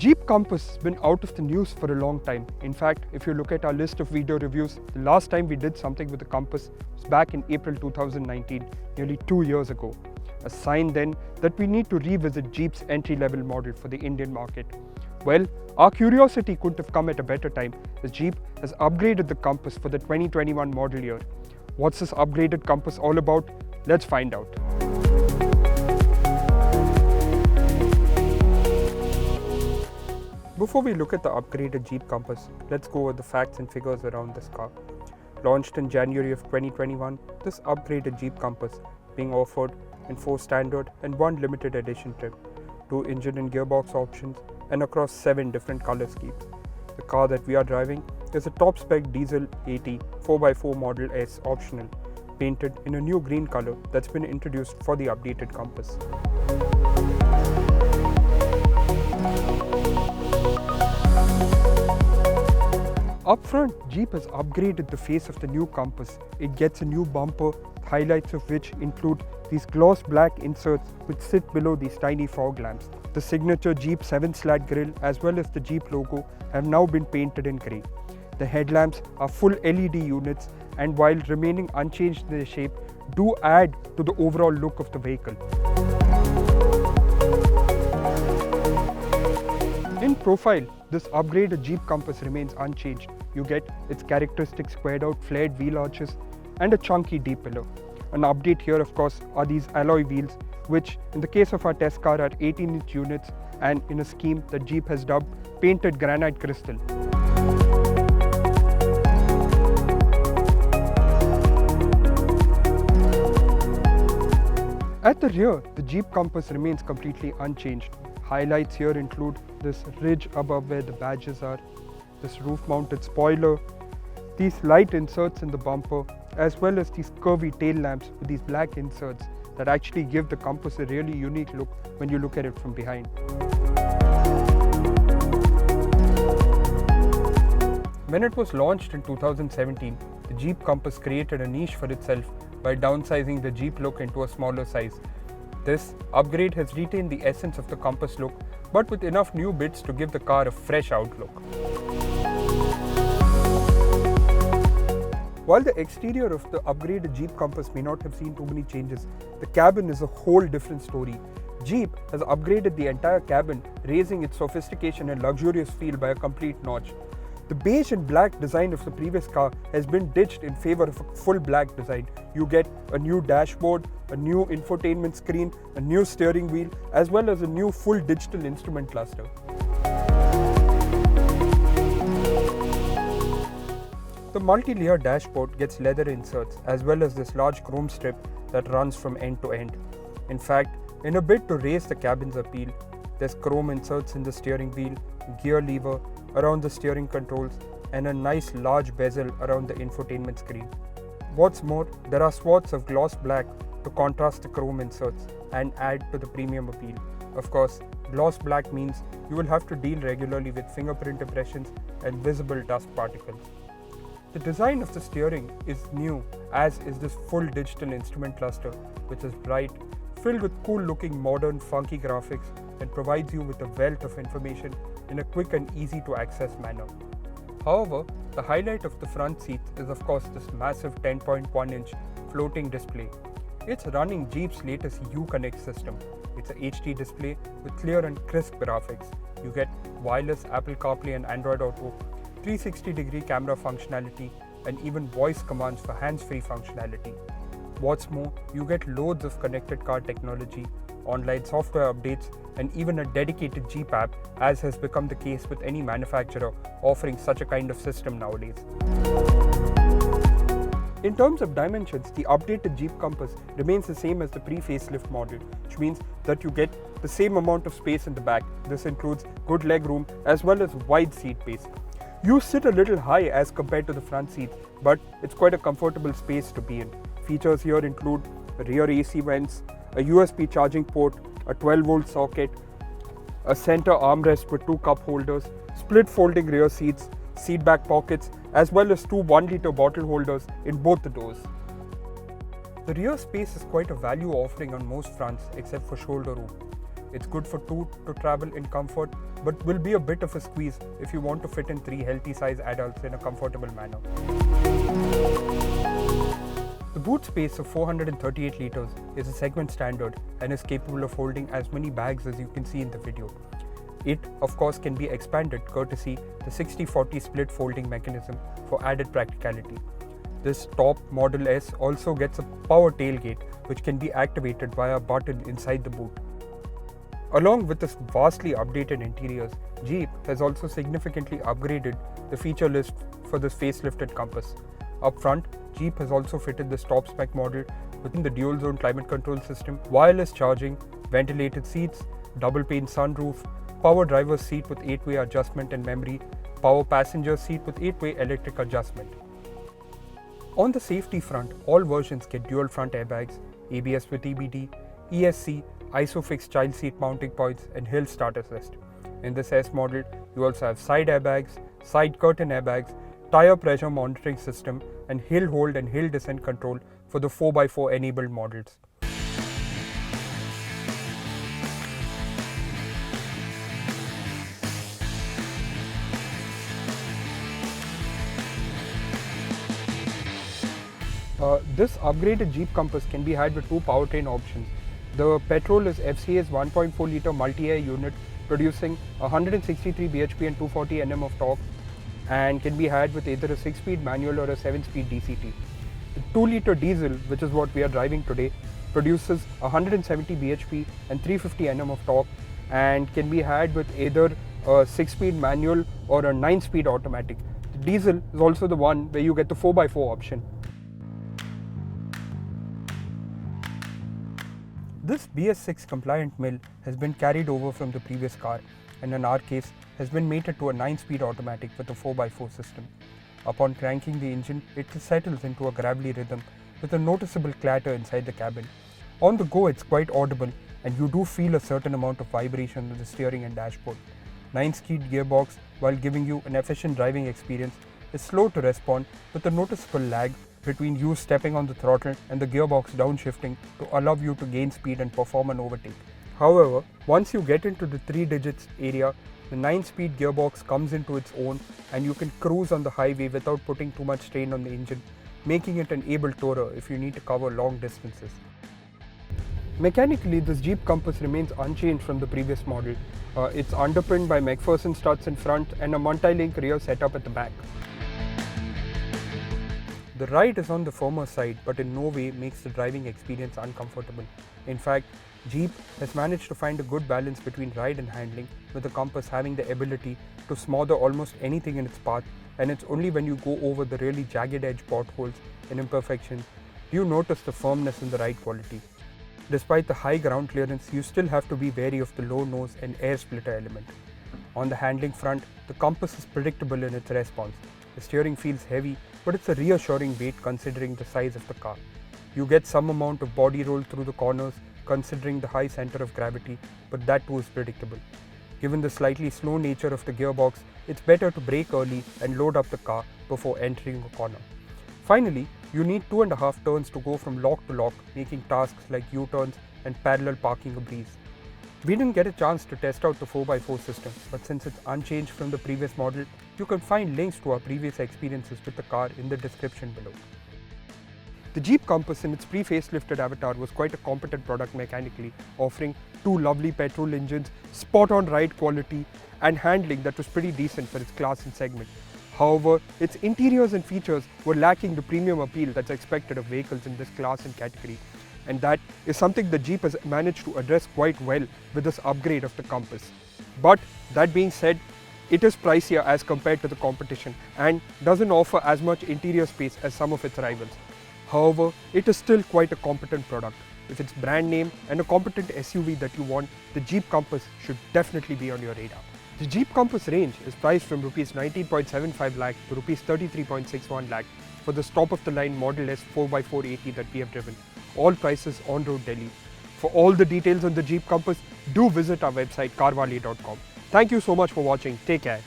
Jeep Compass has been out of the news for a long time. In fact, if you look at our list of video reviews, the last time we did something with the Compass was back in April 2019, nearly 2 years ago. A sign then that we need to revisit Jeep's entry-level model for the Indian market. Well, our curiosity couldn't have come at a better time, as Jeep has upgraded the Compass for the 2021 model year. What's this upgraded Compass all about? Let's find out. Before we look at the upgraded Jeep Compass, let's go over the facts and figures around this car. Launched in January of 2021, this upgraded Jeep Compass being offered in 4 standard and 1 limited edition trim, 2 engine and gearbox options, and across 7 different color schemes. The car that we are driving is a top-spec diesel 80 4x4 Model S optional, painted in a new green color that's been introduced for the updated Compass. Up front, Jeep has upgraded the face of the new Compass. It gets a new bumper, highlights of which include these gloss black inserts which sit below these tiny fog lamps. The signature Jeep 7-slat grille as well as the Jeep logo have now been painted in grey. The headlamps are full LED units and while remaining unchanged in their shape, do add to the overall look of the vehicle. In profile, this upgraded Jeep Compass remains unchanged. You get its characteristic squared out flared wheel arches and a chunky D-pillar. An update here of course are these alloy wheels, which in the case of our test car are 18-inch units and in a scheme that Jeep has dubbed painted granite crystal. At the rear, the Jeep Compass remains completely unchanged. Highlights here include this ridge above where the badges are, this roof-mounted spoiler, these light inserts in the bumper, as well as these curvy tail lamps with these black inserts that actually give the Compass a really unique look when you look at it from behind. When it was launched in 2017, the Jeep Compass created a niche for itself by downsizing the Jeep look into a smaller size. This upgrade has retained the essence of the Compass look, but with enough new bits to give the car a fresh outlook. While the exterior of the upgraded Jeep Compass may not have seen too many changes, the cabin is a whole different story. Jeep has upgraded the entire cabin, raising its sophistication and luxurious feel by a complete notch. The beige and black design of the previous car has been ditched in favor of a full black design. You get a new dashboard, a new infotainment screen, a new steering wheel, as well as a new full digital instrument cluster. The multi-layer dashboard gets leather inserts as well as this large chrome strip that runs from end to end. In fact, in a bid to raise the cabin's appeal, there's chrome inserts in the steering wheel, gear lever, around the steering controls, and a nice large bezel around the infotainment screen. What's more, there are swaths of gloss black to contrast the chrome inserts and add to the premium appeal. Of course, gloss black means you will have to deal regularly with fingerprint impressions and visible dust particles. The design of the steering is new, as is this full digital instrument cluster, which is bright, filled with cool-looking modern funky graphics and provides you with a wealth of information in a quick and easy to access manner. However, the highlight of the front seats is of course this massive 10.1-inch floating display. It's running Jeep's latest Uconnect system. It's a HD display with clear and crisp graphics. You get wireless Apple CarPlay and Android Auto, 360-degree camera functionality, and even voice commands for hands-free functionality. What's more, you get loads of connected car technology, online software updates, and even a dedicated Jeep app, as has become the case with any manufacturer offering such a kind of system nowadays. In terms of dimensions, the updated Jeep Compass remains the same as the pre-facelift model, which means that you get the same amount of space in the back. This includes good leg room as well as wide seat base. You sit a little high as compared to the front seats, but it's quite a comfortable space to be in. Features here include rear AC vents, a USB charging port, a 12-volt socket, a center armrest with 2 cup holders, split folding rear seats, seat back pockets, as well as 2 1-liter bottle holders in both the doors. The rear space is quite a value offering on most fronts except for shoulder room. It's good for two to travel in comfort, but will be a bit of a squeeze if you want to fit in 3 healthy size adults in a comfortable manner. The boot space of 438 litres is a segment standard and is capable of holding as many bags as you can see in the video. It, of course, can be expanded courtesy the 60-40 split folding mechanism for added practicality. This top Model S also gets a power tailgate which can be activated via a button inside the boot. Along with this vastly updated interiors, Jeep has also significantly upgraded the feature list for this facelifted Compass. Up front, Jeep has also fitted this top spec model within the dual zone climate control system, wireless charging, ventilated seats, double pane sunroof, power driver's seat with 8-way adjustment and memory, power passenger seat with 8-way electric adjustment. On the safety front, all versions get dual front airbags, ABS with EBD, ESC, ISOFIX child seat mounting points and hill start assist. In this S model, you also have side airbags, side curtain airbags, tire pressure monitoring system and hill hold and hill descent control for the 4x4 enabled models. This upgraded Jeep Compass can be had with two powertrain options. The petrol is FCA's 1.4 litre multi-air unit producing 163 bhp and 240 Nm of torque and can be had with either a 6-speed manual or a 7-speed DCT. The 2 litre diesel, which is what we are driving today, produces 170 bhp and 350 Nm of torque and can be had with either a 6-speed manual or a 9-speed automatic. The diesel is also the one where you get the 4x4 option. This BS6 compliant mill has been carried over from the previous car and in our case has been mated to a 9-speed automatic with a 4x4 system. Upon cranking the engine, it settles into a gravelly rhythm with a noticeable clatter inside the cabin. On the go it's quite audible and you do feel a certain amount of vibration in the steering and dashboard. 9-speed gearbox, while giving you an efficient driving experience, is slow to respond with a noticeable lag between you stepping on the throttle and the gearbox downshifting to allow you to gain speed and perform an overtake. However, once you get into the 3 digits area, the 9-speed gearbox comes into its own and you can cruise on the highway without putting too much strain on the engine, making it an able tourer if you need to cover long distances. Mechanically, this Jeep Compass remains unchanged from the previous model. It's underpinned by McPherson struts in front and a multi-link rear setup at the back. The ride is on the firmer side, but in no way makes the driving experience uncomfortable. In fact, Jeep has managed to find a good balance between ride and handling, with the Compass having the ability to smother almost anything in its path, and it's only when you go over the really jagged edge potholes and imperfections do you notice the firmness in the ride quality. Despite the high ground clearance, you still have to be wary of the low nose and air splitter element. On the handling front, the Compass is predictable in its response. The steering feels heavy, but it's a reassuring weight considering the size of the car. You get some amount of body roll through the corners considering the high center of gravity, but that too is predictable. Given the slightly slow nature of the gearbox, it's better to brake early and load up the car before entering a corner. Finally, you need 2.5 turns to go from lock to lock, making tasks like U-turns and parallel parking a breeze. We didn't get a chance to test out the 4x4 system, but since it's unchanged from the previous model, you can find links to our previous experiences with the car in the description below. The Jeep Compass in its pre-facelifted avatar was quite a competent product mechanically, offering 2 lovely petrol engines, spot-on ride quality and handling that was pretty decent for its class and segment. However, its interiors and features were lacking the premium appeal that's expected of vehicles in this class and category. And that is something that Jeep has managed to address quite well with this upgrade of the Compass. But that being said, it is pricier as compared to the competition and doesn't offer as much interior space as some of its rivals. However, it is still quite a competent product. If it's brand name and a competent SUV that you want, the Jeep Compass should definitely be on your radar. The Jeep Compass range is priced from Rs 19.75 lakh to Rs 33.61 lakh for this top-of-the-line Model S 4x480 that we have driven. All prices on road Delhi. For all the details on the Jeep Compass, do visit our website carwale.com. Thank you so much for watching. Take care.